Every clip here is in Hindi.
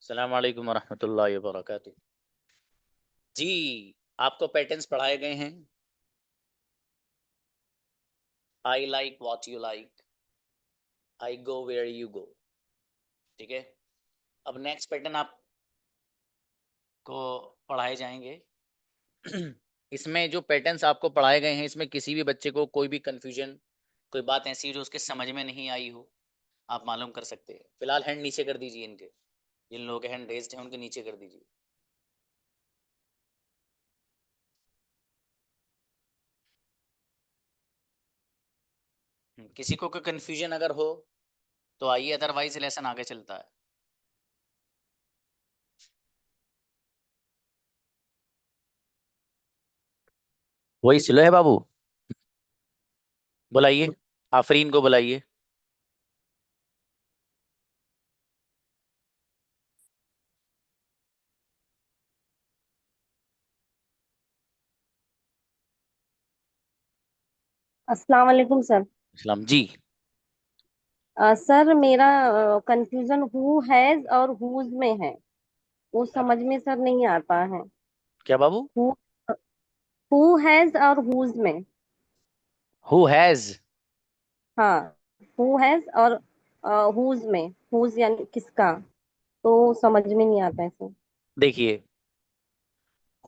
अस्सलाम वालेकुम वरहमतुल्लाहि वबरकातुहू। जी, आपको पैटर्न्स पढ़ाए गए हैं। I like what you like, I go where you go. ठीक है, अब नेक्स्ट पैटर्न आपको पढ़ाए जाएंगे। इसमें जो पैटर्न्स आपको पढ़ाए गए हैं, इसमें किसी भी बच्चे को कोई भी कंफ्यूजन, कोई बात ऐसी जो उसके समझ में नहीं आई हो, आप मालूम कर सकते हैं। फिलहाल हैंड नीचे कर दीजिए, इनके जिन लोगों के हैंड रेज्ड हैं उनके नीचे कर दीजिए। किसी को कोई कंफ्यूजन अगर हो तो आइए, अदरवाइज लेसन आगे चलता है। वही स्लो है बाबू, बुलाइए, आफरीन को बुलाइए। अस्सलाम वालेकुम सर। इस्लाम जी। सर मेरा कंफ्यूजन हु हैज और हुज में है। वो समझ में सर नहीं आता है। क्या बाबू? हु हु हैज और हुज में। Who has. हाँ, हु हैज और हुज में, हुज यानी किसका, तो समझ में नहीं आता है सर। देखिए,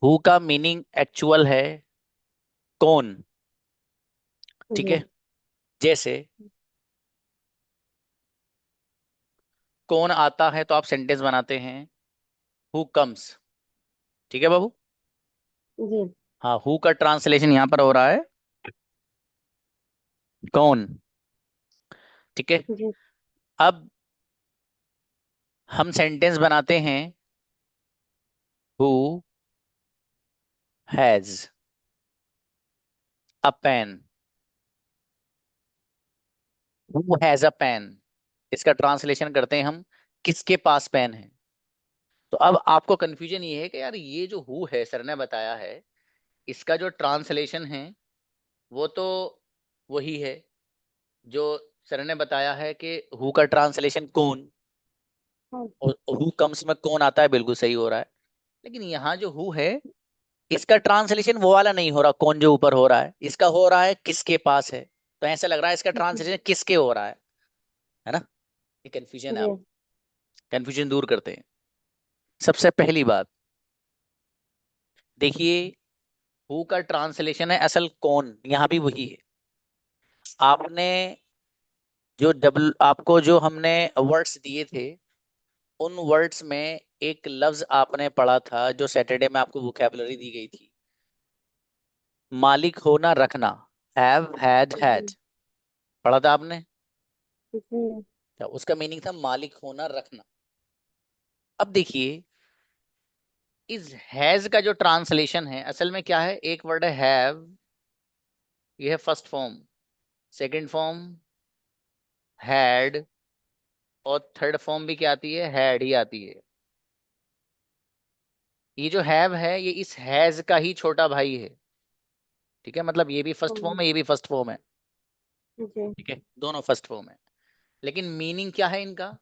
हु का मीनिंग एक्चुअल है कौन। ठीक है, जी जैसे कौन आता है तो आप सेंटेंस बनाते हैं हु कम्स। ठीक है बाबू। जी हाँ, हु का ट्रांसलेशन यहाँ पर हो रहा है कौन। ठीक है, जी अब हम सेंटेंस बनाते हैं who has a pen. Who has a pen, इसका ट्रांसलेशन करते हैं हम किसके पास पेन है। तो अब आपको कंफ्यूजन ये है कि यार ये जो हु है सर ने बताया है, इसका जो ट्रांसलेशन है वो तो वही है जो सर ने बताया है कि हु का ट्रांसलेशन कौन, हाँ, और हु कम्स में कौन आता है, बिल्कुल सही हो रहा है। लेकिन यहाँ जो हु है, इसका ट्रांसलेशन वो वाला नहीं हो रहा कौन जो ऊपर हो रहा है, इसका हो रहा है किसके पास है। तो ऐसा लग रहा है इसका जी ट्रांसलेशन किसके हो रहा है ना। ये कंफ्यूजन है, जी आप कंफ्यूजन दूर करते हैं। सबसे पहली बात देखिए, हु का ट्रांसलेशन है असल कौन, यहाँ भी वही है। आपने जो डबल आपको जो हमने वर्ड्स दिए थे, उन वर्ड्स में एक लफ्ज आपने पढ़ा था जो सैटरडे में आपको वोकैबुलरी दी गई थी, मालिक होना रखना। हैव हैड जी पढ़ा था आपने। जी तो उसका मीनिंग था मालिक होना रखना। अब देखिए, इस हैज का जो ट्रांसलेशन है असल में क्या है, एक वर्ड है हैव, ये है first form. Second form had, और थर्ड फॉर्म भी क्या आती है, हैड ही आती है। ये जो हैव है ये इस हैज का ही छोटा भाई है। ठीक है, मतलब ये भी फर्स्ट फॉर्म है, ये भी फर्स्ट फॉर्म है। जी ठीक है, दोनों फर्स्ट फॉर्म है। लेकिन मीनिंग क्या है इनका,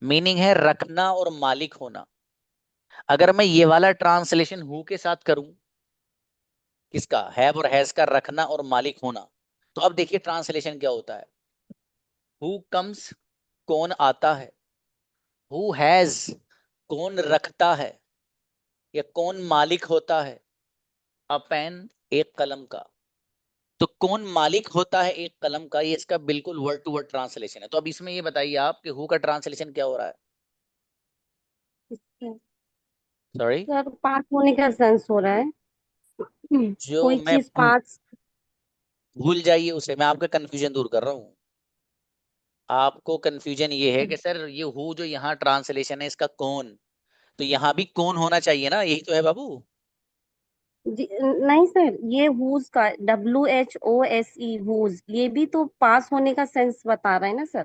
मीनिंग है रखना और मालिक होना। अगर मैं ये वाला ट्रांसलेशन हु के साथ करूं, किसका, हैव और हैज का, रखना और मालिक होना, तो अब देखिए ट्रांसलेशन क्या होता है। हु कम्स, कौन आता है। हु हैज, कौन रखता है या कौन मालिक होता है। अ पेन, एक कलम का। तो कौन मालिक होता है एक कलम का, ये इसका बिल्कुल वर्ड टू वर्ड ट्रांसलेशन है। तो अब इसमें ये बताइए आप कि हु का ट्रांसलेशन क्या हो रहा है। सॉरी, सर, पास होने का सेंस हो रहा है। जो कोई मैं चीज पास। भूल जाइए उसे, मैं आपका कंफ्यूजन दूर कर रहा हूँ। आपको कंफ्यूजन ये है कि सर ये हु जो यहाँ ट्रांसलेशन है इसका कौन, तो यहाँ भी कौन होना चाहिए ना, यही तो है बाबू। जी नहीं सर, ये हुज का WHOSE हुज, ये भी तो पास होने का सेंस बता रहा है ना सर।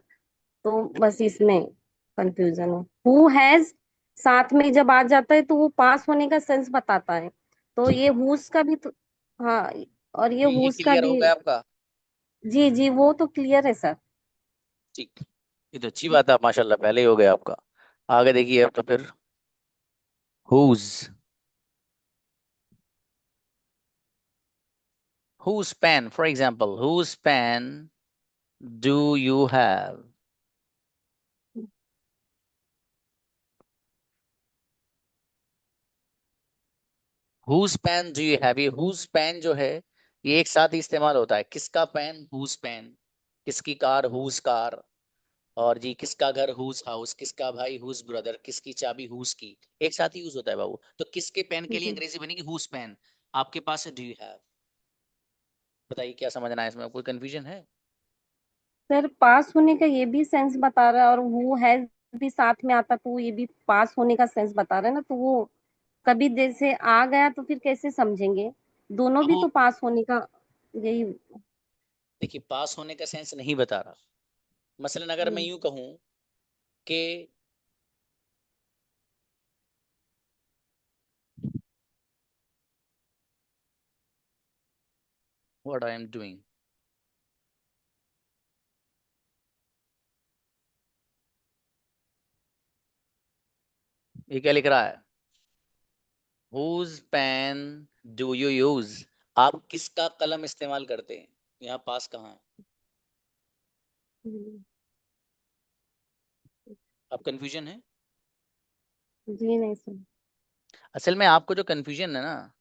तो बस इसमें कंफ्यूजन है। हु हैज साथ में जब आ जाता है तो वो पास होने का सेंस बताता है। तो ठीक ये है, हुज का भी तो। हाँ, और ये ये हुज का क्लियर हो भी। गया आपका। जी जी, वो तो क्लियर है सर। ठीक, ये तो अच्छी बात है, माशाल्लाह पहले ही हो गया आपका। आगे देखिए अब तो फिर whose, whose pen for example, whose pen do you have, whose pen do you have. ये हुज पेन जो है ये एक साथ ही इस्तेमाल होता है। किसका पेन, हुज पेन। किसकी कार, हुज कार। और जी किसका घर, हुज हाउस। किसका भाई, हुज ब्रदर। किसकी चाबी, हुज की। एक साथ ही यूज होता है बाबू। तो किसके पेन के लिए जी अंग्रेजी बनेगी हुज पेन। आपके पास है, डू यू हैव। बताइए क्या समझना है इसमें, कोई कंफ्यूजन है? सर, पास होने का ये भी सेंस बता रहा है, और वो है भी साथ में आता, तो ये भी पास होने का सेंस बता रहा है ना, तो वो कभी जैसे आ गया तो फिर कैसे समझेंगे? दोनों भी बाबू तो पास होने का यही। देखिए, पास होने का सेंस नहीं बता रहा। मसलन अगर मैं हम्म, यूं कहूं कि व्हाट आई एम डूइंग, ये क्या लिख रहा है? Whose pen do you use. आप किसका कलम इस्तेमाल करते हैं। यहाँ पास कहाँ है? हम्म, अब कंफ्यूजन है। जी नहीं सर। असल में आपको जो कंफ्यूजन है ना,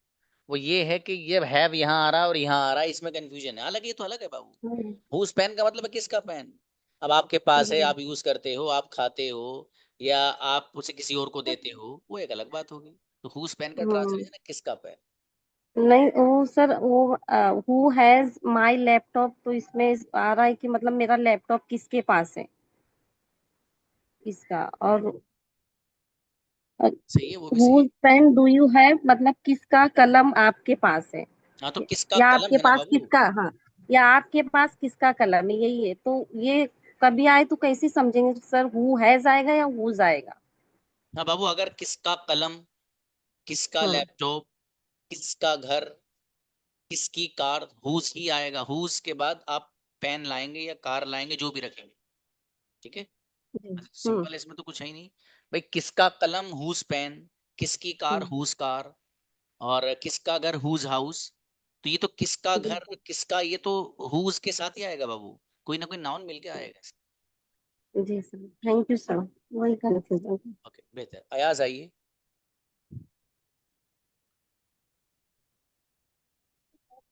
वो ये है कि ये हैव यहाँ आ रहा है और यहाँ आ रहा है, इसमें कंफ्यूजन है। हालांकि ये तो अलग है बाबू। हम्म, हुज पेन का मतलब है किसका पेन। अब आपके पास है, जी आप यूज करते हो, आप खाते हो, या आप उसे किसी और को देते हो, वो एक अलग बात होगी। तो हुज पेन का हम्म, ट्रांसलेशन है किसका पेन। नहीं वो सर, वो हु हैज माय लैपटॉप, तो इसमें आ रहा है कि मतलब मेरा लैपटॉप किसके पास है, इसका। और सही है, वो भी सही है। Whose pen do you have, मतलब किसका कलम आपके पास है, हाँ तो किसका या कलम आपके है ना पास बाबू। किसका, हाँ, या आपके पास किसका कलम है, यही है। तो ये कभी आए तो कैसे समझेंगे सर, हु हैज आएगा या हुज आएगा? हाँ बाबू, अगर किसका कलम, किसका हम्म, लैपटॉप, किसका घर, किसकी कार, हुज ही आएगा। हुज के बाद आप पेन लाएंगे या कार लाएंगे, जो भी रखेंगे। ठीक है। जी, सिंपल है, इसमें तो कुछ है ही नहीं। भाई किसका कलम, हुज पेन। किसकी कार, हम्म, हुज कार। और किसका घर, हुज हाउस। तो ये तो किसका जी, घर, किसका, ये तो हुज के साथ ही आएगा बाबू। कोई ना कोई नाउन मिलके आएगा। जी सर, थैंक यू सर, वही कंफ्यूजन। ओके, बेहतर। अयाज आइए।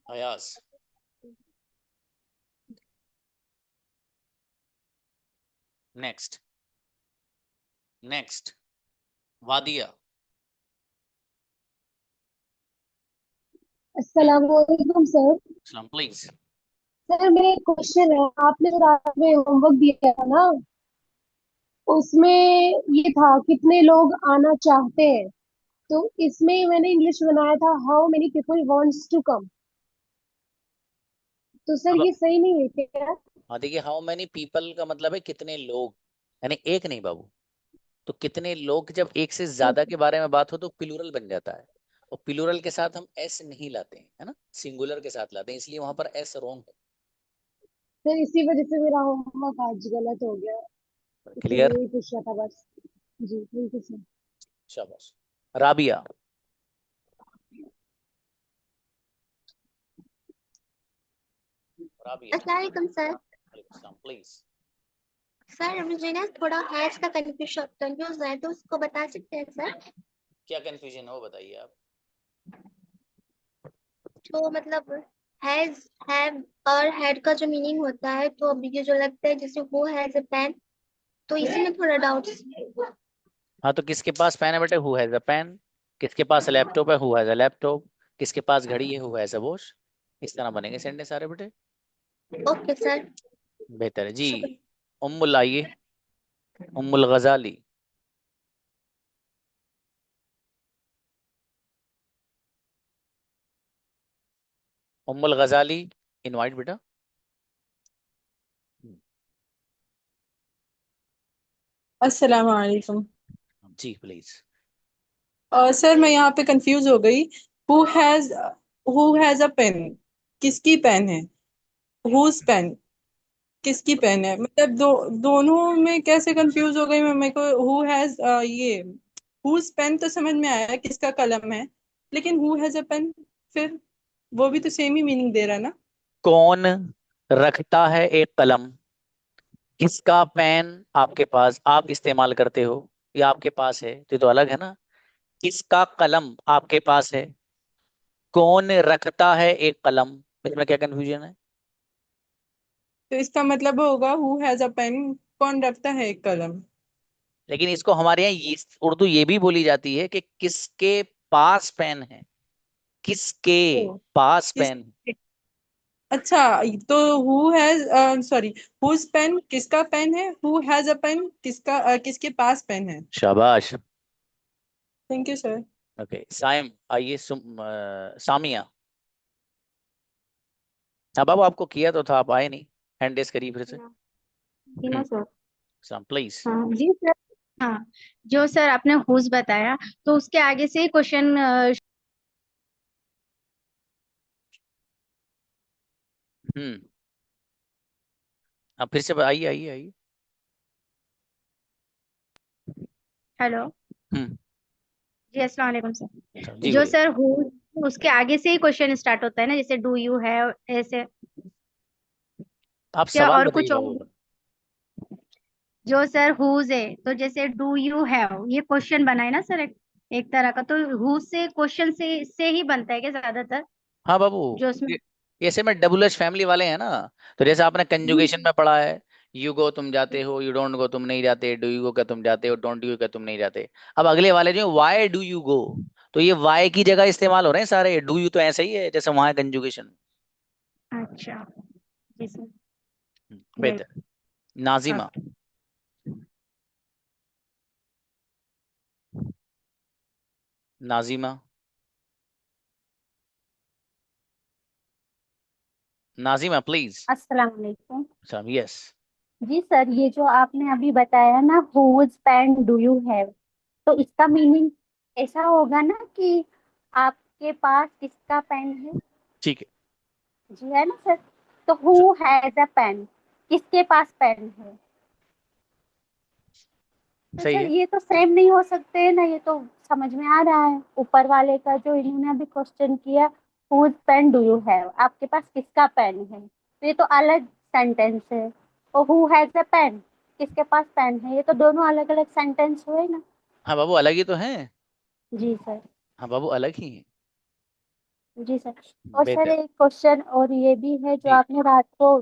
अयाज। नेक्स्ट। नेक्स्ट। वादिया। अस्सलाम वालेकुम सर। सलाम प्लीज। सर मेरा एक क्वेश्चन है, आपने जो रात में होमवर्क दिया था ना, उसमें ये था कितने लोग आना चाहते हैं। तो इसमें मैंने इंग्लिश बनाया था, how many people wants to come. तो सर अब ये सही नहीं है क्या? हाँ देखिए, हाउ मैनी पीपल का मतलब है कितने लोग, यानी एक नहीं बाबू। तो कितने लोग, जब एक से ज्यादा के बारे में बात हो तो प्लूरल बन जाता है। और प्लूरल के साथ हम एस नहीं लाते हैं, है ना, सिंगुलर के साथ लाते हैं, इसलिए वहां पर एस रॉन्ग सर इसी वजह से मेरा होमवर्क आज गलत हो गया, है। इसीलिए क्लियर। यही पूछा था बस। जी थैंक यू सर। शाबाश। राबिया। राबिया। अस्सलाम वालेकुम सर। प्लीज। सर मुझे ना थोड़ा हैश का कंफ्यूज है, तो उसको बता सकते हैं सर? क्या कंफ्यूजन हो, बताइए आप। तो मतलब हैज, हैव और हैड का जो मीनिंग होता है, तो अब ये जो लगता है जैसे वो हैज अ पेन, तो इसी में थोड़ा डाउट। हाँ तो किसके पास पेन है बेटे, हु हैज अ पेन। किसके पास लैपटॉप है, हु हैज अ लैपटॉप। किसके पास घड़ी है, हु हैज अ वॉच। इस तरह बनेंगे सेंटेंस सारे बेटे। Okay sir. बेहतर है जी। शुक्रिया। उम्मुल आइए। उम्मुल गजाली। उम्मुल गजाली, इनवाइट बेटा। अस्सलाम वालेकुम। जी प्लीज। सर मैं यहाँ पे कंफ्यूज हो गई। Who has who has a pen, किसकी पेन है। हुज पेन, किसकी पेन है, मतलब दोनों में कैसे कंफ्यूज हो गई मैं, मेरे को हु हैज ये हुज पेन तो समझ में आया किसका कलम है, लेकिन हु हैज अ पेन, फिर वो भी तो सेम ही मीनिंग दे रहा है ना। कौन रखता है एक कलम, किसका पेन आपके पास आप इस्तेमाल करते हो या आपके पास है, तो ये तो अलग है ना। किसका कलम आपके पास है, कौन रखता है एक कलम, इसमें क्या कंफ्यूजन है। तो इसका मतलब होगा हु हैज अ पेन, कौन रखता है एक कलम। लेकिन इसको हमारे यहाँ उर्दू ये भी बोली जाती है कि किसके पास पेन है, किसके ओ, पास किस पेन है। अच्छा, तो who has, sorry, whose pen किसका पेन है, हु हैज अ पेन किसका किसके पास पेन है। शाबाश। Thank you sir. Okay Saim आइए, सामिया। हाँ बाबू, आपको किया तो था, आप आए नहीं, हैंड रेस करिए फिर से। ना जी ना सर। Some please. हाँ जी सर। हाँ, जो सर आपने हुज बताया, तो उसके आगे से ही क्वेश्चन। हम्म। अब फिर से आइए आइए आइए। हेलो। हम्म। जी अस्सलाम वालेकुम सर। जी जो बोलिए। सर हुज, उसके आगे से ही क्वेश्चन स्टार्ट होता है ना, जैसे डू यू है, ऐसे। आप क्या सवाल और बताइए कुछ और? बाबू। जो सर हुज है, तो जैसे डू यू हैव, ये क्वेश्चन बना है ना सर, एक तरह का, तो हुज से क्वेश्चन से ही बनता है क्या ज्यादातर, हाँ बाबू, जो उसमें? ये ऐसे में डबल एच फैमिली वाले हैं ना, तो जैसे आपने जी। कंजुगेशन में पढ़ा है, यू गो तुम जाते हो, यू डोंट गो तुम नहीं जाते, डू यू गो क्या तुम जाते हो, डोंट यू क्या तुम नहीं जाते। अब अगले वाले जो वाई डू यू गो, तो ये वाई की जगह इस्तेमाल हो रहे हैं सारे, डू यू तो ऐसे ही है जैसे वहां है कंजुगेशन। अच्छा। जी सर। बेहतर। नाजिमा। ओके। नाजिमा। नाजिमा प्लीज। अस्सलाम वालेकुम। यस। जी सर, ये जो आपने अभी बताया ना, whose pen do you have, तो इसका मीनिंग ऐसा होगा ना कि आपके पास किसका पेन है। ठीक है। जी है ना सर। तो हु हैज अ पेन, किसके पास पेन है। तो सही सर है। ये तो सेम नहीं हो सकते हैं ना, ये तो समझ में आ रहा है ऊपर वाले का जो इन्होंने अभी क्वेश्चन किया, whose pen do you have, आपके पास किसका पेन है, तो ये तो अलग सेंटेंस है। और हु हैज अ पेन, किसके पास पेन है, ये तो दोनों अलग अलग सेंटेंस हुए ना। हाँ बाबू, अलग ही तो है। जी सर। हाँ बाबू, अलग ही है। जी सर। और सर बेहतर। एक क्वेश्चन और ये भी है, जो जी। आपने रात को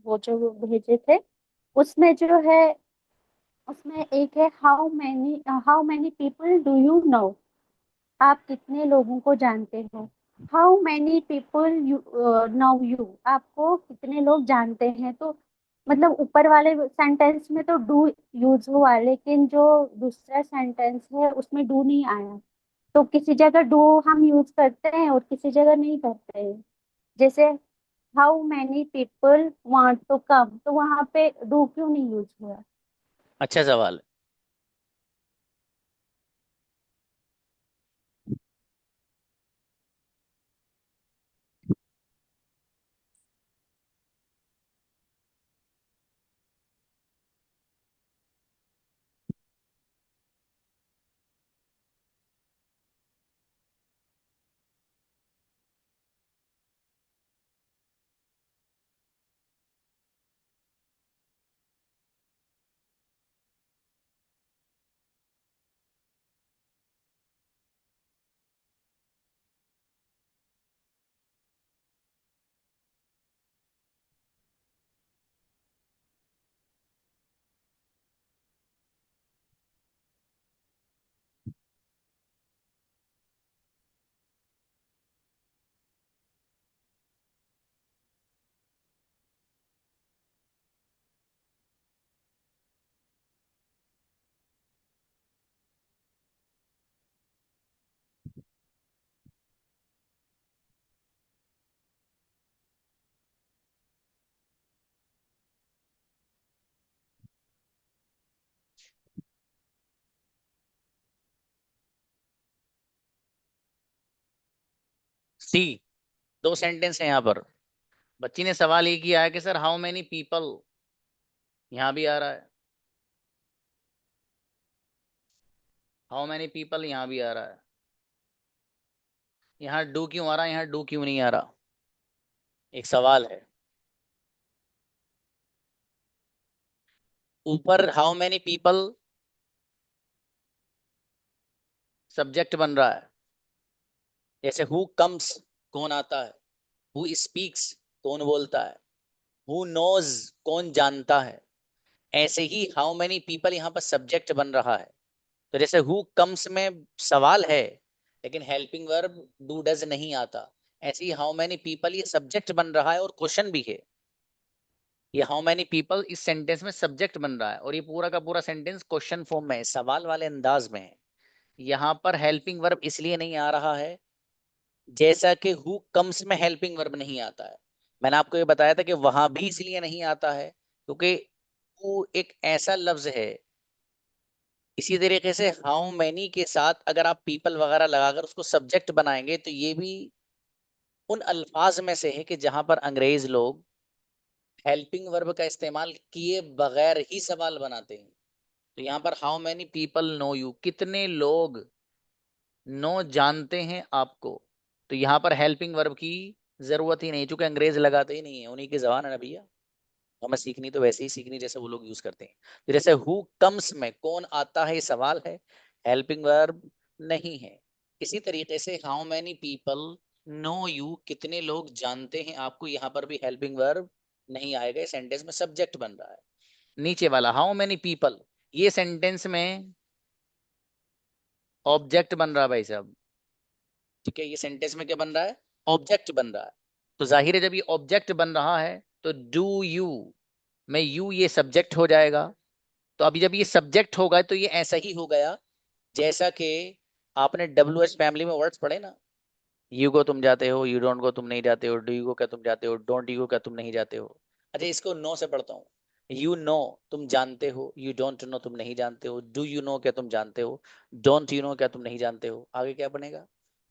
वो जो भेजे थे, उसमें जो है, उसमें एक है, how many people do you no, आप कितने लोगों को जानते हो। How many people you know you, आपको कितने लोग जानते हैं। तो मतलब ऊपर वाले सेंटेंस में तो डू यूज हुआ, लेकिन जो दूसरा सेंटेंस है उसमें डू नहीं आया। तो किसी जगह डू हम यूज करते हैं और किसी जगह नहीं करते हैं। जैसे how many people want to come, तो वहां पे डू क्यों नहीं यूज हुआ। अच्छा सवाल। सी। दो सेंटेंस है यहाँ पर। बच्ची ने सवाल ये किया है कि सर हाउ मेनी पीपल, यहां भी आ रहा है, हाउ मेनी पीपल यहां भी आ रहा है, यहाँ डू क्यों आ रहा है, यहाँ डू क्यों नहीं आ रहा, एक सवाल है। ऊपर हाउ मेनी पीपल सब्जेक्ट बन रहा है, जैसे हु कम्स कौन आता है, हु स्पीक्स कौन बोलता है, हु नोज कौन जानता है, ऐसे ही हाउ मेनी पीपल यहाँ पर सब्जेक्ट बन रहा है। तो जैसे हु कम्स में सवाल है लेकिन हेल्पिंग वर्ब डू डज नहीं आता, ऐसे ही हाउ मेनी पीपल ये सब्जेक्ट बन रहा है और क्वेश्चन भी है। ये हाउ मेनी पीपल इस सेंटेंस में सब्जेक्ट बन रहा है और ये पूरा का पूरा सेंटेंस क्वेश्चन फॉर्म में है, सवाल वाले अंदाज में है। यहाँ पर हेल्पिंग वर्ब इसलिए नहीं आ रहा है जैसा कि हु कम्स में हेल्पिंग वर्ब नहीं आता है। मैंने आपको ये बताया था कि वहां भी इसलिए नहीं आता है क्योंकि वो एक ऐसा लफ्ज है। इसी तरीके से हाउ मैनी के साथ अगर आप पीपल वगैरह लगाकर उसको सब्जेक्ट बनाएंगे तो ये भी उन अल्फाज में से है कि जहां पर अंग्रेज लोग हेल्पिंग वर्ब का इस्तेमाल किए बगैर ही सवाल बनाते हैं। तो यहाँ पर how many people know you, कितने लोग नो जानते हैं आपको, तो यहाँ पर हेल्पिंग वर्ब की जरूरत ही नहीं, चूंकि अंग्रेज लगाते ही नहीं है, उन्हीं की जबान है ना भैया। हमें सीखनी तो वैसे ही सीखनी जैसे वो लोग यूज करते हैं। तो जैसे हु कम्स में कौन आता है ये सवाल है, हेल्पिंग वर्ब नहीं है। इसी तरीके से how many people know you, कितने लोग जानते हैं आपको, यहाँ पर भी हेल्पिंग वर्ब नहीं आएगा, सेंटेंस में सब्जेक्ट बन रहा है। नीचे वाला हाउ मैनी पीपल, ये सेंटेंस में ऑब्जेक्ट बन रहा है भाई साहब। ठीक है, ये सेंटेंस में क्या बन रहा है, ऑब्जेक्ट बन रहा है। तो जाहिर है जब ये ऑब्जेक्ट बन रहा है तो डू यू में यू ये सब्जेक्ट हो जाएगा। तो अभी जब ये सब्जेक्ट होगा तो ये ऐसा ही हो गया जैसा कि आपने डब्ल्यू एच फैमिली में वर्ड्स पढ़े ना, यू गो तुम जाते हो, यू डोंट गो तुम नहीं जाते हो, डू यू गो क्या तुम जाते हो, डोंट यू गो क्या तुम नहीं जाते हो। अच्छा इसको नो से पढ़ता हूँ, यू नो तुम जानते हो, यू डोंट नो तुम नहीं जानते हो, डू यू नो क्या तुम जानते हो, डोंट यू नो क्या तुम नहीं जानते हो। आगे क्या बनेगा,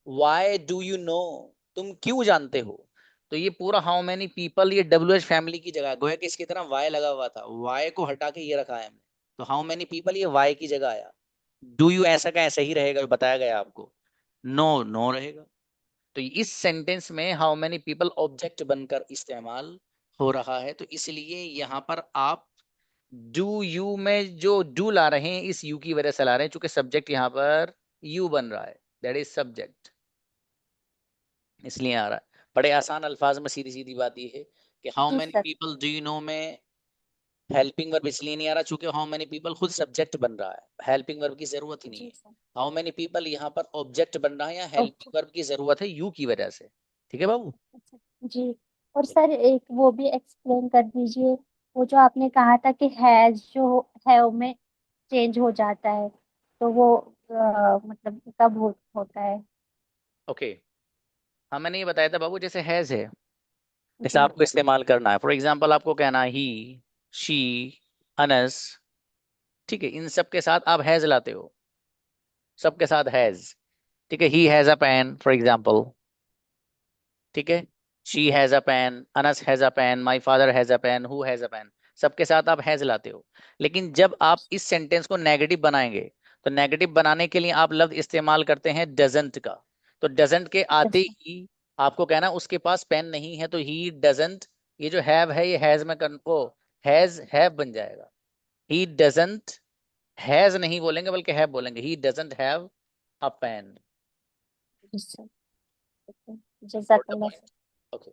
वाई डू यू नो, तुम क्यों जानते हो। तो ये पूरा हाउ मेनी पीपल ये डब्ल्यू एच फैमिली की जगह गोया कि इसकी तरह वाई लगा हुआ था, वाई को हटा के ये रखा है हमने। तो हाउ मेनी पीपल ये वाई की जगह आया, डू यू ऐसा का ऐसा ही रहेगा, बताया गया आपको, नो नो रहेगा। तो इस सेंटेंस में हाउ मेनी पीपल ऑब्जेक्ट बनकर इस्तेमाल हो रहा है, तो इसलिए यहां पर आप डू यू में जो डू ला रहे हैं इस यू की वजह से ला रहे हैं, चूंकि सब्जेक्ट यहां पर यू बन रहा है, दैट इज सब्जेक्ट, इसलिए आ रहा है। बड़े आसान अल्फाज में सीधी सीधी बात ये है कि हाउ जी many sir. People do you know में हेल्पिंग वर्ब इसलिए नहीं आ रहा चूंकि हाउ मेनी पीपल खुद सब्जेक्ट बन रहा है, हेल्पिंग वर्ब की जरूरत ही नहीं जी है। सर। हाउ मेनी पीपल यहाँ पर ऑब्जेक्ट बन रहा है या ओके। हेल्पिंग वर्ब की जरूरत है यू की वजह से। ठीक है बाबू। अच्छा, जी। और सर एक वो भी एक्सप्लेन कर दीजिए, वो जो आपने कहा था कि हैज जो है में चेंज हो जाता है, तो वो मतलब कब होता है? ओके, हाँ मैंने ये बताया था बाबू, जैसे हैज है, जैसे जी। आपको इस्तेमाल करना है, फॉर एग्जाम्पल आपको कहना है ही, शी, अनस, ठीक है, इन सब के साथ आप हैज लाते हो, सबके साथ हैज। ठीक है, he has a pen for example, ठीक है, she has a pen, Anas has a pen, my father has a pen, who has a pen, सबके साथ आप हैज लाते हो। लेकिन जब आप इस सेंटेंस को नेगेटिव बनाएंगे तो नेगेटिव बनाने के लिए आप लफ्ज इस्तेमाल करते हैं डजंट का। तो डजंट के आते अच्छा। ही आपको कहना उसके पास पेन नहीं है, तो ही डजंट, ये जो हैव है ये हैज में वो हैज हैव बन जाएगा। ही डजंट, हैज नहीं बोलेंगे बल्कि हैव बोलेंगे, he doesn't have a pen. जी सर। ओके। गॉट द जज़ाकल्लाह पॉइंट। सर। ओके।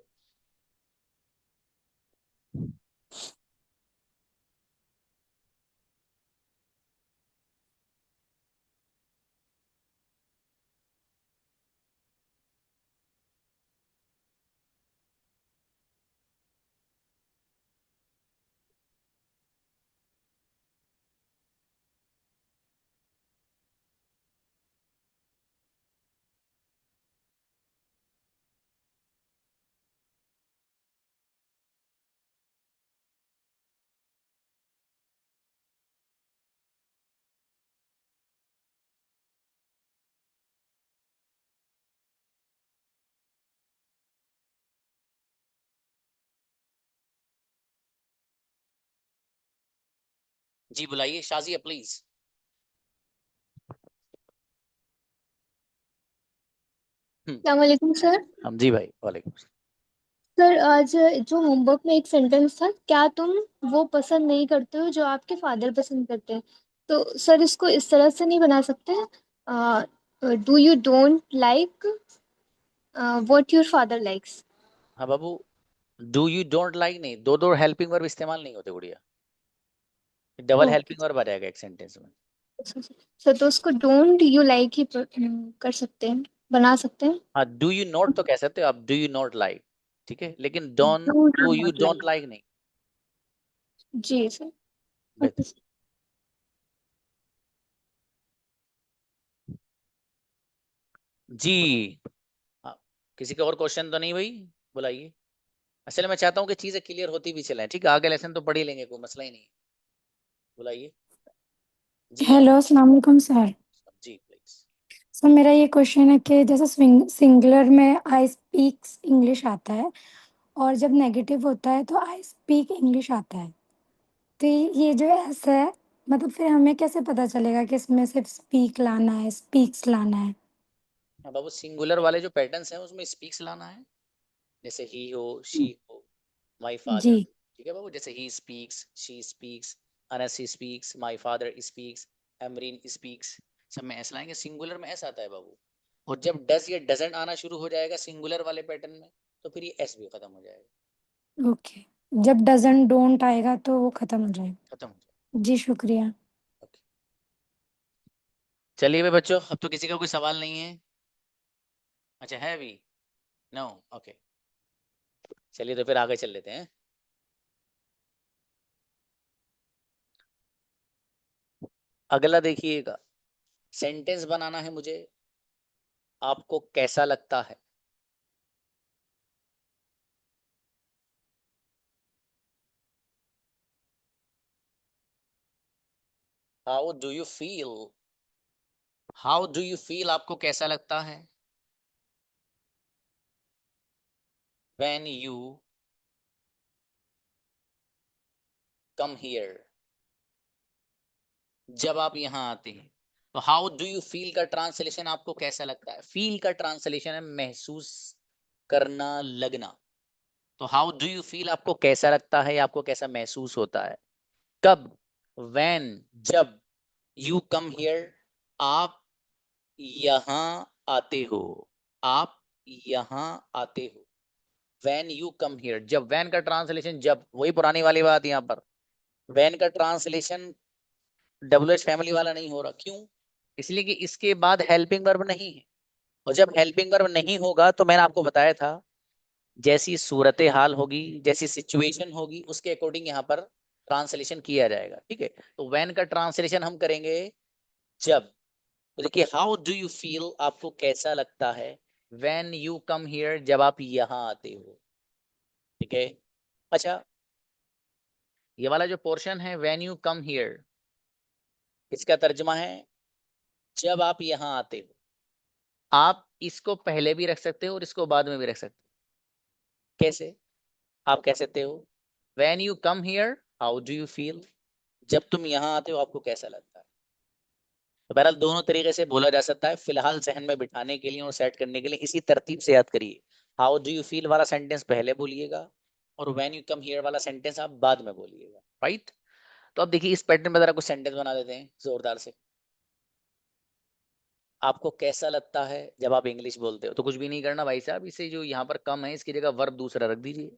जी बुलाइए शाजिया प्लीज। अस्सलामुअलैकुम सर। हम जी भाई वालेकुम। सर आज जो होमवर्क में एक सेंटेंस था, क्या तुम वो पसंद नहीं करते हो जो आपके फादर पसंद करते हैं, तो सर इसको इस तरह से नहीं बना सकते? Do you don't like what your father likes? हाँ बाबू, डू यू डोंट लाइक नहीं, दो दो हेल्पिंग वर्ब इस्तेमाल नहीं होते गुड़िया, डबल ओके हेल्पिंग वर्ब आ जाएगा एक सेंटेंस में। सर, तो उसको डोंट यू लाइक ही कर सकते हैं, बना सकते हैं। हाँ डू यू नॉट तो कह सकते हो आप, डू यू नॉट लाइक, ठीक है, लेकिन don't, do do you not don't like. Like नहीं। जी सर। ओके बेहतर। सर। जी हाँ, किसी का और क्वेश्चन तो नहीं भाई, बुलाइए। असल में मैं चाहता हूँ कि चीजें क्लियर होती भी चलें, ठीक है, आगे लेसन तो पढ़ ही लेंगे, कोई मसला ही नहीं है। बुलाइए। जी आप। हेलो अस्सलाम वालेकुम सर। Ji please. सर मेरा ये क्वेश्चन है कि जैसे सिंगुलर में आई स्पीक इंग्लिश आता है और जब नेगेटिव होता है तो आई स्पीक इंग्लिश आता है, तो ये जो एस है, मतलब फिर हमें कैसे पता चलेगा कि इसमें सिर्फ स्पीक लाना है, स्पीक्स लाना है? हाँ बाबू, सिंगुलर वाले जो पैटर्न्स हैं उसमें स्पीक्स लाना है, जैसे ही हो, शी हो, माय फादर, जी। ठीक है बाबू, जैसे he speaks, she speaks, Anas speaks, my father speaks, Amreen speaks, सब में ऐसा लाएंगे, सिंगुलर में ऐसा आता है बाबू। और जब डज या डजंट आना शुरू हो जाएगा सिंगुलर वाले पैटर्न में, तो फिर ये एस भी खत्म हो जाएगा। ओके, जब डजंट डोंट आएगा तो वो खत्म हो जाएगा। खत्म हो जी शुक्रिया। जाएगा। ओके, चलिए भाई बच्चों, अब तो किसी का कोई सवाल नहीं है? अच्छा है भी? नो, ओके, चलिए तो फिर आगे चल लेते हैं। अगला देखिएगा, सेंटेंस बनाना है मुझे, आपको कैसा लगता है? How do you feel, how do you feel, आपको कैसा लगता है? व्हेन यू कम हियर, जब आप यहाँ आते हैं। तो हाउ डू यू फील का ट्रांसलेशन आपको कैसा लगता है, फील का ट्रांसलेशन है महसूस करना, लगना। तो हाउ डू यू फील आपको कैसा लगता है, आपको कैसा महसूस होता है? कब? व्हेन, जब, यू कम हियर, आप यहाँ आते हो, आप यहाँ आते हो। व्हेन यू कम हियर, जब, व्हेन का ट्रांसलेशन जब, वही पुरानी वाली बात यहाँ पर, व्हेन का ट्रांसलेशन डब्ल्यू एच फैमिली वाला नहीं हो रहा, क्यों? इसलिए कि इसके बाद हेल्पिंग वर्ब नहीं है, और जब हेल्पिंग वर्ब नहीं होगा तो मैंने आपको बताया था, जैसी सूरत हाल होगी, जैसी सिचुएशन होगी, उसके अकॉर्डिंग यहाँ पर ट्रांसलेशन किया जाएगा, ठीक है। तो व्हेन का ट्रांसलेशन हम करेंगे जब। तो देखिए, हाउ डू यू फील, आपको कैसा लगता है? व्हेन यू कम हियर, जब आप यहाँ आते हो, ठीक है। अच्छा, ये वाला जो पोर्शन है व्हेन यू कम हियर, इसका तर्जुमा है जब आप यहाँ आते हो। आप इसको पहले भी रख सकते हो और इसको बाद में भी रख सकते हो। कैसे? आप कह सकते हो when you come here how do you feel, जब तुम यहाँ आते हो आपको कैसा लगता है। तो बहरहाल दोनों तरीके से बोला जा सकता है, फिलहाल जहन में बिठाने के लिए और सेट करने के लिए इसी तरतीब से याद करिए। हाउ डू यू फील वाला सेंटेंस पहले बोलिएगा, और व्हेन यू कम हियर वाला सेंटेंस आप बाद में बोलिएगा, राइट। तो अब देखिए, इस पैटर्न में जरा कुछ सेंटेंस बना देते हैं जोरदार से। आपको कैसा लगता है जब आप इंग्लिश बोलते हो? तो कुछ भी नहीं करना भाई साहब, इसे जो यहाँ पर कम है इसकी जगह वर्ब दूसरा रख दीजिए।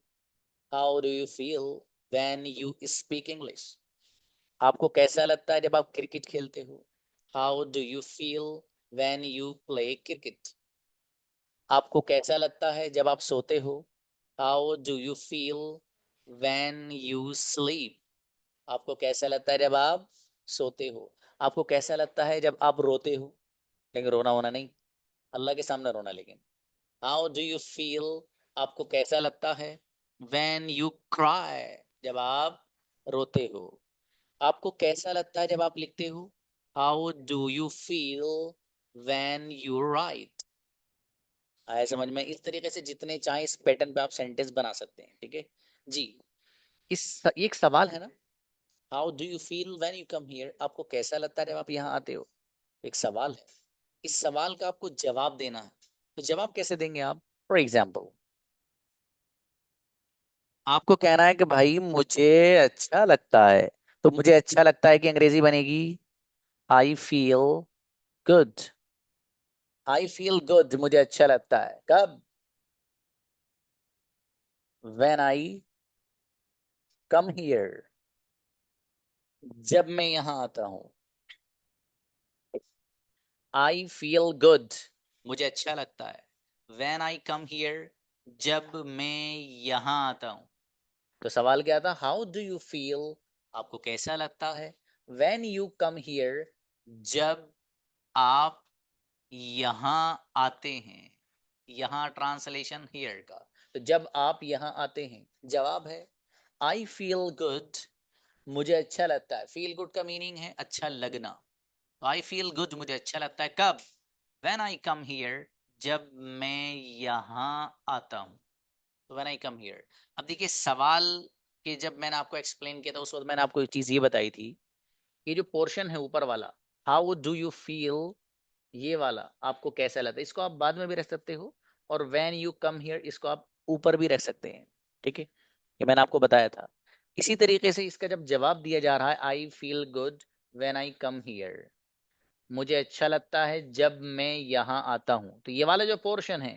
How do you feel when you speak English, आपको कैसा लगता है जब आप क्रिकेट खेलते हो? How do you feel when you play cricket, आपको कैसा लगता है जब आप सोते हो? How do you feel when you sleep, आपको कैसा लगता है जब आप सोते हो? आपको कैसा लगता है जब आप रोते हो? लेकिन रोना होना नहीं, अल्लाह के सामने रोना। लेकिन हाउ डू यू फील, आपको कैसा लगता है व्हेन यू क्राई, जब आप रोते हो? आपको कैसा लगता है जब आप लिखते हो? How do you feel when you right. आया समझ में? इस तरीके से जितने चाहे इस पैटर्न पे आप सेंटेंस बना सकते हैं, ठीक है जी। ये एक सवाल है ना, how do you feel when you come here, आपको कैसा लगता है जब आप यहाँ आते हो। एक सवाल है, इस सवाल का आपको जवाब देना है। तो जवाब कैसे देंगे आप? फॉर एग्जाम्पल, आपको कहना है कि भाई मुझे अच्छा लगता है, तो मुझे अच्छा लगता है कि अंग्रेजी बनेगी आई फील गुड। आई फील गुड, मुझे अच्छा लगता है कब? व्हेन आई कम हियर, जब मैं यहाँ आता हूँ। आई फील गुड, मुझे अच्छा लगता है। व्हेन आई कम हियर, जब मैं यहाँ आता हूँ। तो सवाल क्या था? हाउ डू यू फील, आपको कैसा लगता है। व्हेन यू कम हियर, जब आप यहाँ आते हैं। यहाँ ट्रांसलेशन हियर का, तो जब आप यहाँ आते हैं। जवाब है आई फील गुड, मुझे अच्छा लगता है। फील गुड का मीनिंग है अच्छा लगना। तो आई फील गुड, मुझे अच्छा लगता है कब? व्हेन आई कम हियर, जब मैं यहाँ आता हूँ। तो व्हेन आई कम हियर। अब देखिए सवाल के, जब मैंने आपको एक्सप्लेन किया था उस वक्त मैंने आपको एक चीज ये बताई थी, ये जो पोर्शन है ऊपर वाला, हाउ डू यू फील, ये वाला आपको कैसा लगता है, इसको आप बाद में भी रख सकते हो। और व्हेन यू कम हियर, इसको आप ऊपर भी रख सकते हैं। ठीक है, ये मैंने आपको बताया था। इसी तरीके से इसका जब जवाब दिया जा रहा है, आई feel good when I come here, मुझे अच्छा लगता है जब मैं यहाँ आता हूँ। तो ये वाला जो पोर्शन है,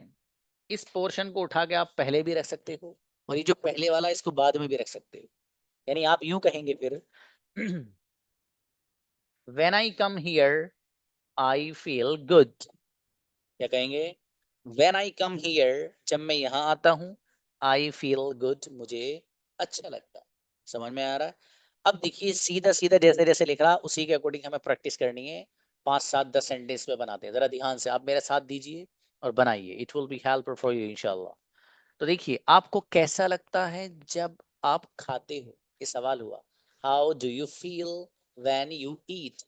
इस पोर्शन को उठा के आप पहले भी रख सकते हो, और ये जो पहले वाला है इसको बाद में भी रख सकते हो। यानी आप यूं कहेंगे फिर when I come here I feel good. क्या कहेंगे? व्हेन आई कम हियर, जब मैं यहाँ आता हूँ, आई फील गुड, मुझे अच्छा लगता है। समझ में आ रहा है? अब देखिए सीधा सीधा जैसे जैसे लिख रहा उसी के अकॉर्डिंग हमें प्रैक्टिस करनी है। 5 7 10 सेंटेंस में बनाते हैं, जरा ध्यान से आप मेरे साथ दीजिए और बनाइए। It will be helpful for you इंशाल्लाह। तो देखिए, आपको कैसा लगता है जब आप खाते हो, ये सवाल हुआ। How do you feel when you eat,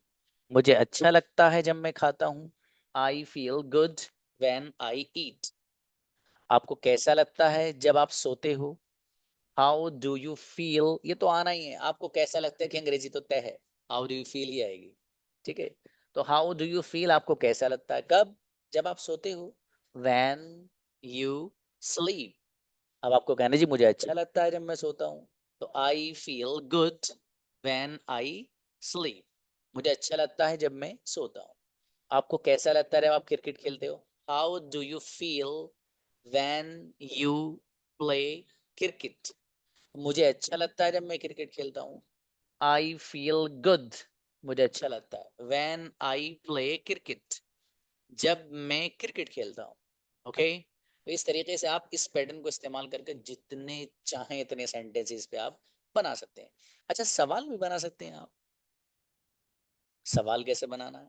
मुझे अच्छा लगता है जब मैं खाता हूँ। I feel good when I eat. आपको कैसा लगता है जब आप सोते हो? हाउ डू यू फील, ये तो आना ही है। आपको कैसा लगता है कि अंग्रेजी तो तय है, हाउ डू यू फील ही आएगी। ठीक है, तो हाउ डू यू फील आपको कैसा लगता है कब? जब आप सोते हो। व्हेन यू स्लीप, अब आपको कहना जी मुझे अच्छा लगता है जब मैं सोता हूँ। तो आई feel good when I sleep, मुझे अच्छा लगता है जब मैं सोता हूँ। आपको कैसा लगता है जब आप क्रिकेट खेलते हो? How do you feel when you play cricket, मुझे अच्छा लगता है जब मैं क्रिकेट खेलता हूँ। आई फील गुड, मुझे अच्छा लगता है व्हेन आई प्ले क्रिकेट, जब मैं क्रिकेट खेलता हूँ। ओके, तो इस तरीके से आप इस पैटर्न को इस्तेमाल करके जितने चाहें इतने सेंटेंसेस पे आप बना सकते हैं। अच्छा, सवाल भी बना सकते हैं आप। सवाल कैसे बनाना है?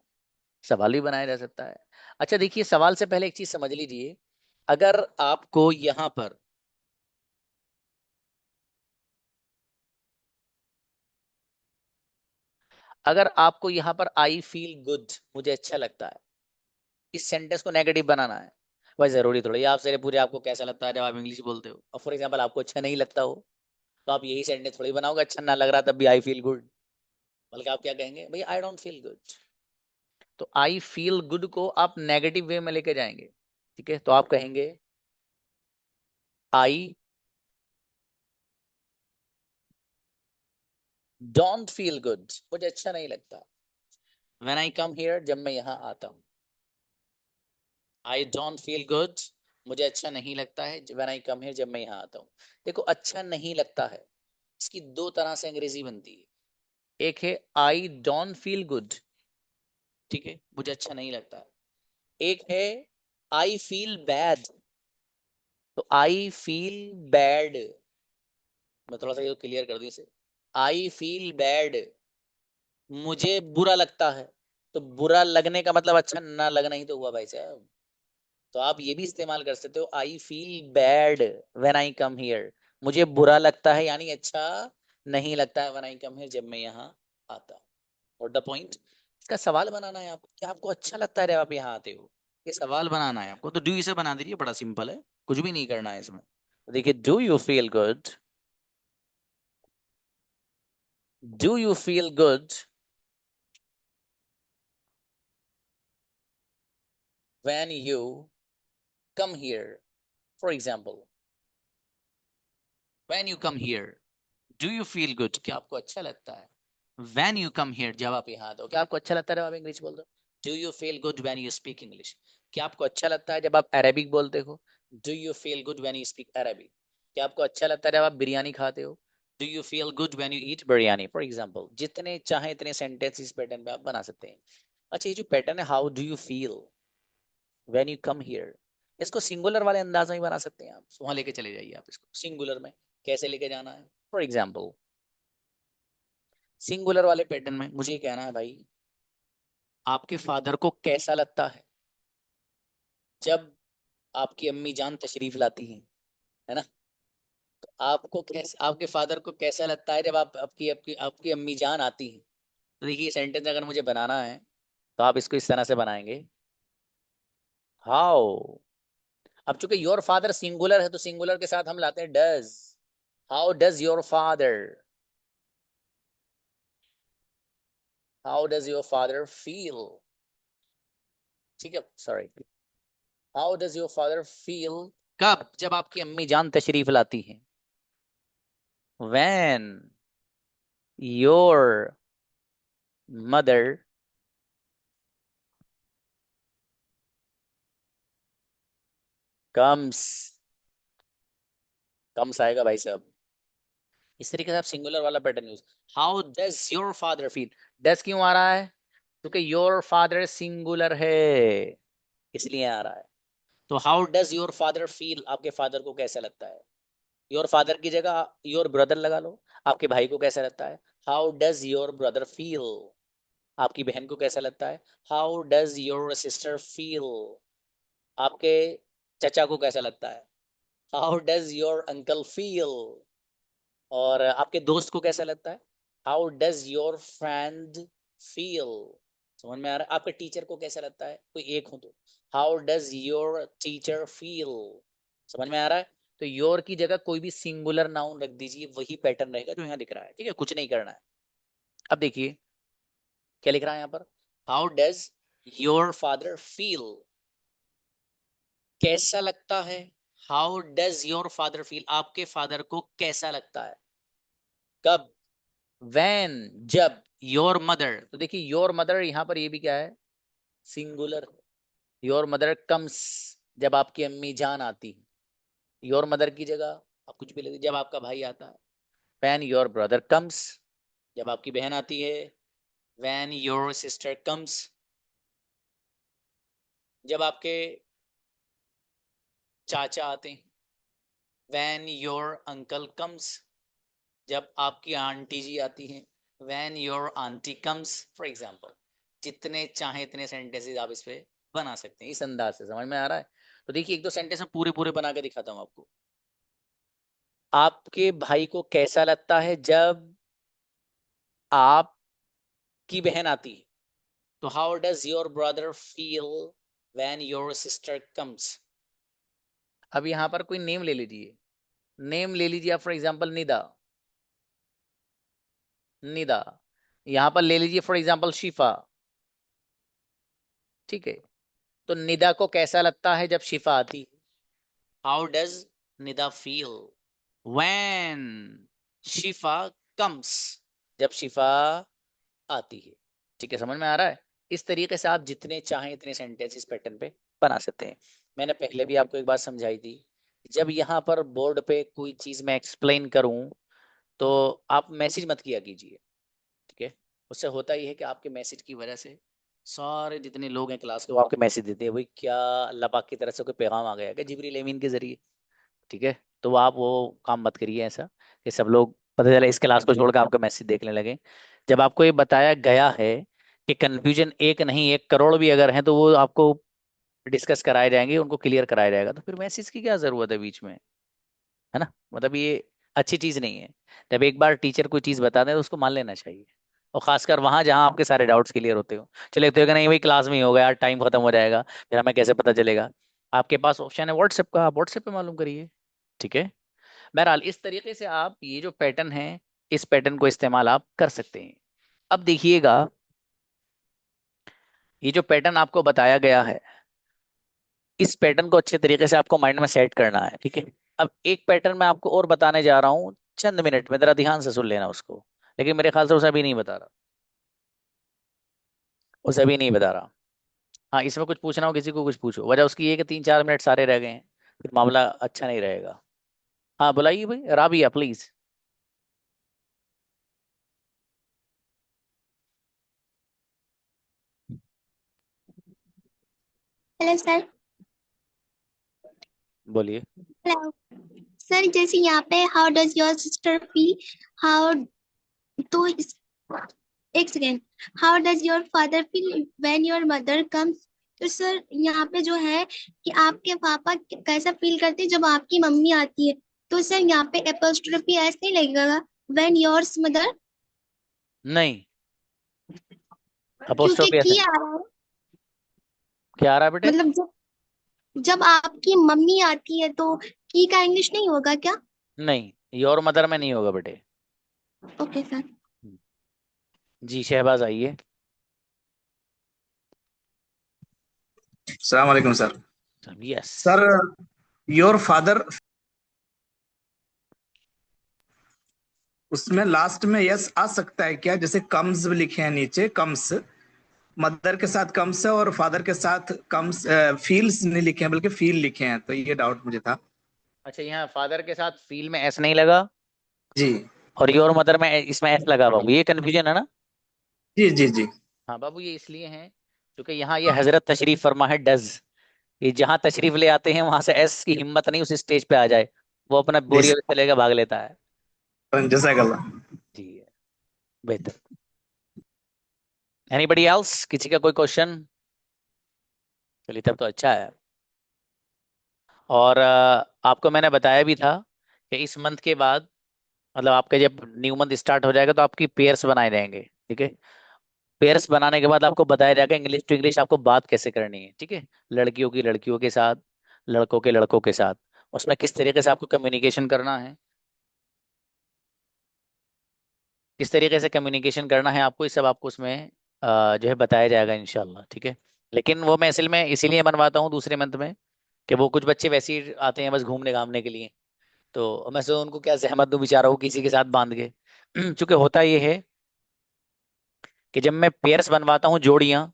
सवाल भी बनाया जा सकता है। अच्छा देखिए, सवाल से पहले एक चीज समझ लीजिए। अगर आपको यहां पर, अगर आपको यहां पर आई फील गुड, मुझे अच्छा लगता है, इस सेंटेंस को नेगेटिव बनाना है। वह जरूरी थोड़ी है आप सारे पूरे आपको कैसा लगता है जब आप इंग्लिश बोलते हो। और फॉर एग्जाम्पल आपको अच्छा नहीं लगता हो, तो आप यही सेंटेंस थोड़ी बनाओगे अच्छा ना लग रहा तब भी आई फील गुड। बल्कि आप क्या कहेंगे? भाई आई डोंट फील गुड। तो आई फील गुड को आप नेगेटिव वे में लेके जाएंगे। ठीक है, तो आप कहेंगे आई डोंट फील गुड, मुझे अच्छा नहीं लगता व्हेन आई कम हियर, जब मैं यहाँ आता हूँ। आई डोंट फील गुड, मुझे अच्छा नहीं लगता है व्हेन आई कम हियर, जब मैं यहाँ आता हूँ। देखो, अच्छा नहीं लगता है, इसकी दो तरह से अंग्रेजी बनती है। एक है आई डोंट फील गुड, ठीक है, मुझे अच्छा नहीं लगता। एक है आई फील बैड। तो आई फील बैड, मैं थोड़ा सा ये क्लियर कर दूं इसे। आई फील बैड, मुझे बुरा लगता है। तो बुरा लगने का मतलब अच्छा ना लगना ही तो हुआ भाई साहब। तो आप ये भी इस्तेमाल कर सकते हो, I feel bad when I come here, मुझे बुरा लगता है यानी अच्छा नहीं लगता है व्हेन आई कम हियर, जब मैं यहाँ आता हूँ। और द पॉइंट, इसका सवाल बनाना है आपको, क्या आपको अच्छा लगता है जब आप यहाँ आते हो, ये सवाल बनाना है आपको। तो डू इसे बना दीजिए, बड़ा सिंपल है, कुछ भी नहीं करना है इसमें। तो देखिए, do you feel good do you feel good when you come here? For example, when you come here, do you feel good? क्या आपको अच्छा लगता है? व्हेन यू कम हियर, जब आप यहाँ आते हो, क्या आपको अच्छा लगता है जब आप इंग्लिश बोलते हो? Do you feel good when you speak English? क्या आपको अच्छा लगता है जब आप अरेबिक बोलते हो? Do you feel good when you speak Arabic? क्या आपको अच्छा लगता है जब आप बिरयानी खाते हो? Do you feel good when you eat biryani? For example, जितने चाहे इतने सेंटेंस इस पैटर्न पे आप बना सकते हैं। अच्छा, ये जो पैटर्न है, how do you feel when you come here, इसको सिंगुलर वाले अंदाज में ही बना सकते हैं आप। वहां लेके चले जाइए आप इसको सिंगुलर में। कैसे लेके जाना है? फॉर एग्जाम्पल, सिंगुलर वाले पैटर्न में मुझे ये कहना है, भाई आपके फादर को कैसा लगता है जब आपकी अम्मी जान तशरीफ लाती हैं, है ना? तो आपको कैसे, आपके फादर को कैसा लगता है जब आप आपकी आपकी आपकी अम्मी जान आती हैं? तो देखिए, सेंटेंस अगर मुझे बनाना है तो आप इसको इस तरह से बनाएंगे, हाउ। अब चूंकि योर फादर सिंगुलर है तो सिंगुलर के साथ हम लाते हैं does. How does your father, how does your father feel? ठीक है, sorry, how does your father feel, कब? जब आपकी अम्मी जान तशरीफ लाती हैं। When your mother comes, comes आएगा भाई साहब। इस तरीके से आप सिंगुलर वाला pattern use. How does your father feel, does क्यों आ रहा है? क्योंकि योर फादर सिंगुलर है, इसलिए आ रहा है। तो how does your father feel, आपके फादर को कैसा लगता है? योर फादर की जगह योर ब्रदर लगा लो, आपके भाई को कैसा लगता है? How does your brother feel? आपकी बहन को कैसा लगता है? How does your sister feel? आपके चचा को कैसा लगता है? How does your uncle feel? और आपके दोस्त को कैसा लगता है? How does your friend feel? समझ में आ रहा है? आपके टीचर को कैसा लगता है, कोई एक हो तो? How does your teacher feel? समझ में आ रहा है? तो योर की जगह कोई भी सिंगुलर नाउन रख दीजिए, वही पैटर्न रहेगा जो यहाँ दिख रहा है। ठीक है, कुछ नहीं करना है। अब देखिए क्या लिख रहा है यहाँ पर, how does your father feel, कैसा लगता है? How does your father feel, आपके फादर को कैसा लगता है? कब? व्हेन, जब। योर मदर, तो देखिए योर मदर यहाँ पर ये भी क्या है, सिंगुलर। योर मदर कम्स, जब आपकी अम्मी जान आती है। योर मदर की जगह आप कुछ भी ले दीजिए, जब आपका भाई आता है। व्हेन योर ब्रदर कम्स, जब आपकी बहन आती है। व्हेन योर सिस्टर कम्स, जब आपके चाचा आते हैं। व्हेन योर अंकल कम्स, जब आपकी आंटी जी आती हैं। When your aunty comes, for example. जितने चाहे इतने सेंटेंसेस आप इस पे बना सकते हैं, इस अंदाज से। समझ में आ रहा है? तो देखिए, एक दो सेंटेंस में पूरे पूरे बना के दिखाता हूँ आपको। आपके भाई को कैसा लगता है जब आपकी बहन आती है? तो how does your brother feel when your sister comes? अब यहाँ पर कोई नेम ले लीजिए, नेम ले लीजिए आप, फॉर एग्जाम्पल निदा। निदा, यहाँ पर ले लीजिए फॉर एग्जाम्पल शिफा। ठीक है, तो निदा को कैसा लगता है जब शिफा आती है? How does Nida feel when Shifa comes, जब शिफा आती है? ठीक है, समझ में आ रहा है? इस तरीके से आप जितने चाहें इतने सेंटेंस इस पैटर्न पे बना सकते हैं। मैंने पहले भी आपको एक बात समझाई थी, जब यहाँ पर बोर्ड पे कोई चीज मैं एक्सप्लेन करूं तो आप मैसेज मत किया कीजिए। ठीक है, उससे होता ही है कि आपके मैसेज की वजह से सारे जितने लोग हैं क्लास के, वो आपके मैसेज देते हैं, भाई क्या अल्लाह पाक की तरफ से कोई पैगाम आ गया क्या जिब्रील अमीन के जरिए। ठीक है, तो आप वो काम मत करिए ऐसा कि सब लोग पता चला इस क्लास को छोड़कर आपका मैसेज देखने लगे। जब आपको ये बताया गया है कि कंफ्यूजन एक नहीं 1 करोड़ भी अगर है तो वो आपको डिस्कस कराए जाएंगे, उनको क्लियर कराया जाएगा, तो फिर मैसेज की क्या जरूरत है बीच में? है ना? मतलब ये अच्छी चीज नहीं है। जब एक बार टीचर कोई चीज बता दे तो उसको मान लेना चाहिए, और खासकर वहां जहां आपके सारे डाउट्स क्लियर होते हो। चले तो नहीं भाई क्लास में ही होगा यार, टाइम खत्म हो जाएगा, फिर हमें कैसे पता चलेगा? आपके पास ऑप्शन है व्हाट्सएप का, आप व्हाट्सएप पे मालूम करिए। ठीक है, बहरहाल इस तरीके से आप ये जो पैटर्न है इस पैटर्न को इस्तेमाल आप कर सकते हैं। अब देखिएगा, ये जो पैटर्न आपको बताया गया है, इस पैटर्न को अच्छे तरीके से आपको माइंड में सेट करना है, ठीक है। अब एक पैटर्न मैं आपको और बताने जा रहा हूँ चंद मिनट में, जरा ध्यान से सुन लेना उसको, लेकिन मेरे ख्याल से उसे अभी नहीं बता रहा, उसे अभी नहीं बता रहा। हाँ, इसमें कुछ पूछना हो किसी को, कुछ पूछो। वजह उसकी ये कि 3-4 मिनट सारे रह गए हैं, फिर मामला अच्छा नहीं रहेगा। हाँ बुलाइए भाई, राबिया प्लीज। Hello sir. बोलिए। हेलो सर, जैसे यहाँ पे how does your sister feel, how, तो एक second, how does your father feel when your mother comes. तो सर यहाँ पे जो है कि आपके पापा कैसा फील करते हैं जब आपकी मम्मी आती है, तो सर यहाँ पे एपोस्ट्रोफी एस नहीं लगेगा व्हेन योर्स मदर, नहीं, क्योंकि अपोस्ट्रोफी ऐसे की नहीं। आ रहा है। क्या आ रहा है बेटे? मतलब जब आपकी मम्मी आती है तो की का इंग्लिश नहीं होगा क्या? नहीं, योर मदर में नहीं होगा बेटे। Okay sir. जी शहबाज आइए। अस्सलाम वालेकुम sir. Yes. Sir, your father, उसमें लास्ट में यस आ सकता है क्या? जैसे कम्स लिखे हैं नीचे, कम्स मदर के साथ कम्स है और फादर के साथ कम्स, फील्स नहीं लिखे हैं बल्कि फील लिखे हैं, तो ये डाउट मुझे था। अच्छा, यहाँ फादर के साथ फील में एस नहीं लगा जी और योर मदर में इसमें एस लगा बाबू, ये कंफ्यूजन है ना? जी जी जी। हाँ बाबू, ये इसलिए है क्योंकि यहाँ ये हजरत तशरीफ फरमा है, डज। ये जहाँ तशरीफ ले आते हैं वहां से एस की हिम्मत नहीं उस स्टेज पे आ जाए, वो अपना बोरियत से लेकर भाग लेता है। जज़ाकल्लाह। जी, बेहतर। एनीबडी एल्स, किसी का कोई क्वेश्चन? चलिए तब तो अच्छा है। और आपको मैंने बताया भी था कि इस मंथ के बाद, मतलब आपका जब न्यू मंथ स्टार्ट हो जाएगा तो आपकी पेयर्स बनाए जाएंगे, ठीक है। पेयर्स बनाने के बाद आपको बताया जाएगा इंग्लिश टू इंग्लिश आपको बात कैसे करनी है, ठीक है। लड़कियों की लड़कियों के साथ, लड़कों के लड़कों के साथ, उसमें किस तरीके से आपको कम्युनिकेशन करना है, किस तरीके से कम्युनिकेशन करना है आपको, ये सब आपको उसमें जो है बताया जाएगा इंशाल्लाह, ठीक है। लेकिन वो मैं असल में इसीलिए बनवाता हूँ दूसरे मंथ में कि वो कुछ बच्चे वैसे ही आते हैं बस घूमने घामने के लिए, तो मैं सोचा उनको क्या जहमत दूं बेचारा, वो किसी के साथ बांध के चूंकि होता ये है कि जब मैं पेयर्स बनवाता हूँ जोड़ियां,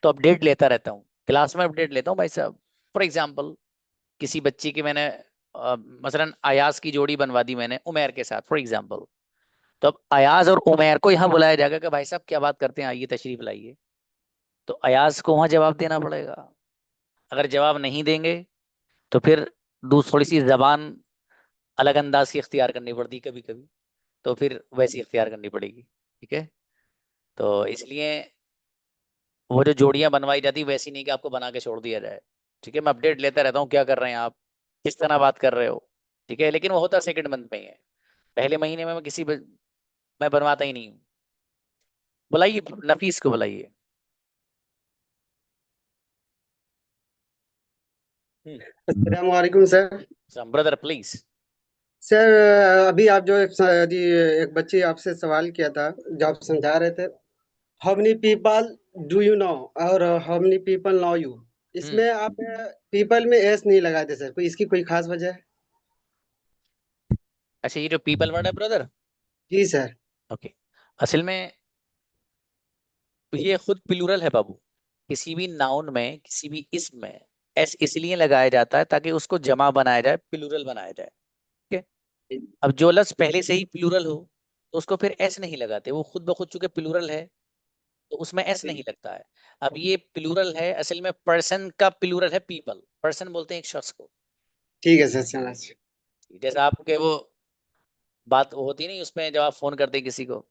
तो अपडेट लेता रहता हूँ, क्लास में अपडेट लेता हूँ भाई साहब। फॉर एग्जाम्पल, किसी बच्ची की मैंने मसलन अयाज की जोड़ी बनवा दी मैंने उमैर के साथ फॉर एग्जाम्पल, तो अब अयाज और उमैर को यहाँ बुलाया जाएगा कि भाई साहब क्या बात करते हैं, आइए तशरीफ लाइए। तो अयाज को वहां जवाब देना पड़ेगा। अगर जवाब नहीं देंगे तो फिर थोड़ी सी जबान अलग अंदाज की इख्तियार करनी पड़ती कभी कभी, तो फिर वैसी इख्तियार करनी पड़ेगी, ठीक है। तो इसलिए वो जो जोड़ियां बनवाई जाती वैसी नहीं कि आपको बना के छोड़ दिया जाए, ठीक है। मैं अपडेट लेता रहता हूँ क्या कर रहे हैं आप, किस तरह बात कर रहे हो, ठीक है। लेकिन वो होता सेकंड मंथ में ही है, पहले महीने में मैं मैं बनवाता ही नहीं हूँ। बुलाइए नफीस को, बुलाइए। अस्सलाम वालेकुम सर। Brother please. सर, अभी आप जो एक बच्चे आपसे सवाल किया था, जो आप समझा रहे थे, how many people do you know और how many people know you, hmm. इसमें आप पीपल में एस नहीं लगाए थे सर, कोई इसकी कोई खास वजह है? अच्छा, ये जो पीपल वर्ड है ब्रदर, जी सर। ओके, असल में ये खुद प्लूरल है बाबू। किसी भी नाउन में, किसी भी इसम में एस इसलिए लगाया जाता है ताकि उसको जमा बनाया जाए, प्लूरल बनाया जाए, ठीक है। अब जो लफ्ज पहले से ही प्लूरल हो तो उसको फिर एस नहीं लगाते, वो खुद ब खुद चूंकि प्लूरल है तो उसमें एस नहीं लगता है। अब ये प्लूरल है, असल में पर्सन का प्लूरल है पीपल, पर्सन बोलते हैं एक शख्स को। ठीक है सर, समझ। जैसे आपके वो बात होती नहीं उसमें, जब आप फोन करते हैं किसी को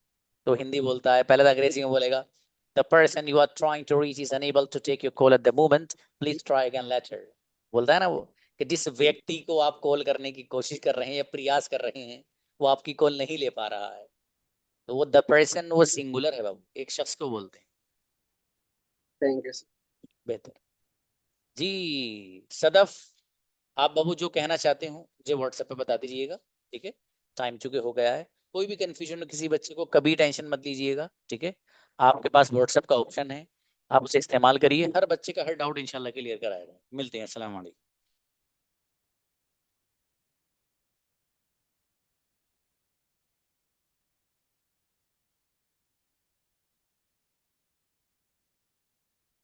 तो हिंदी बोलता है, पहले तो अंग्रेजी में बोलेगा, the person you are trying to reach is unable to take your call at the moment, please try again later. बोलता है ना वो, कि जिस व्यक्ति को आप कॉल करने की कोशिश कर रहे हैं या प्रयास कर रहे हैं वो आपकी कॉल नहीं ले पा रहा है, तो वो द पर्सन वो सिंगुलर है बाबू, एक शख्स को बोलते हैं। Thank you sir. बेहतर। जी सदफ, आप बाबू जो कहना चाहते हो मुझे व्हाट्सएप पे बता दीजिएगा, ठीक है। टाइम चूंकि हो गया है, कोई भी कंफ्यूजन हो किसी बच्चे को, कभी टेंशन मत लीजिएगा, ठीक है। आपके पास व्हाट्सएप का ऑप्शन है, आप उसे इस्तेमाल करिए, हर बच्चे का हर डाउट इंशाल्लाह क्लियर कराएगा। मिलते हैं, अस्सलाम वालेकुम।